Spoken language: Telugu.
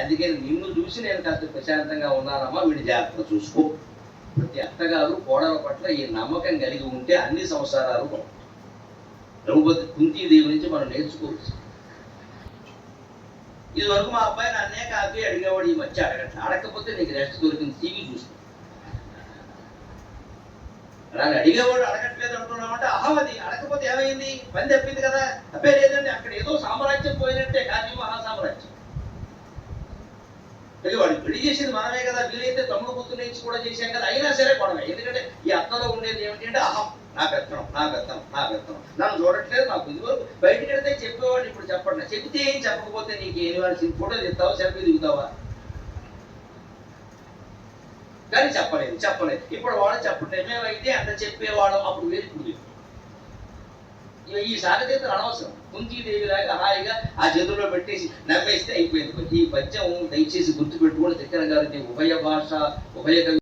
అందుకని నిన్ను చూసి నేను కాస్త ప్రశాంతంగా ఉన్నానమ్మా, వీడి జాగ్రత్త చూసుకో. ప్రతి అత్తగారు కోడల పట్ల ఈ నమ్మకం కలిగి ఉంటే అన్ని సంసారాలు బాగుంటాయి. ద్రౌపది కుంతీదేవి నుంచి మనం నేర్చుకోవచ్చు. ఇది వరకు మా అబ్బాయి నన్నే కాఫీ అడిగేవాడు, ఈ మధ్య అడగట్లా. అడగకపోతే నీకు రెస్ట్ దొరికింది, టీవీ చూసుకో. నన్ను అడిగేవాడు అడగట్లేదు అంటున్నామంటే అహమది. అడగకపోతే ఏమైంది? పని తప్పింది కదా. తప్పే లేదండి, అక్కడ ఏదో సామ్రాజ్యం పోయినట్టే. కాశీ మహాసామ్రాజ్యం. వాడు పెళ్లి చేసింది మనమే కదా, వీలైతే తమ్ముడు కూతురు నుంచి కూడా చేశాం కదా, అయినా సరే గొడవ. ఎందుకంటే ఈ అత్తలో ఉండేది ఏమిటంటే అహం, నా పెత్తనం, నా పెత్తనం, నా పెత్తనం. నన్ను చూడట్లేదు, నాకు ఇదివరకు బయటికి వెళ్తే చెప్పేవాడు, ఇప్పుడు చెప్పండి. చెబితే ఏం, చెప్పకపోతే నీకు ఏమి వాడి ఫోటో తీస్తావా, సెల్ఫీ దిగుతావా? కానీ చెప్పలేదు. ఇప్పుడు వాడు చెప్పండి. మేమైతే అంత చెప్పేవాళ్ళం, అప్పుడు వేరు, ఇప్పుడు వేరు. ఈ సాగతీతలు అనవసరం. కుంతీదేవిలాగా హాయిగా ఆ చేతుల్లో పెట్టేసి నమ్మేస్తే అయిపోయింది. ఈ పద్యం దయచేసి గుర్తుపెట్టుకోండి. తిక్కన గారి ఉభయ భాష, ఉభయ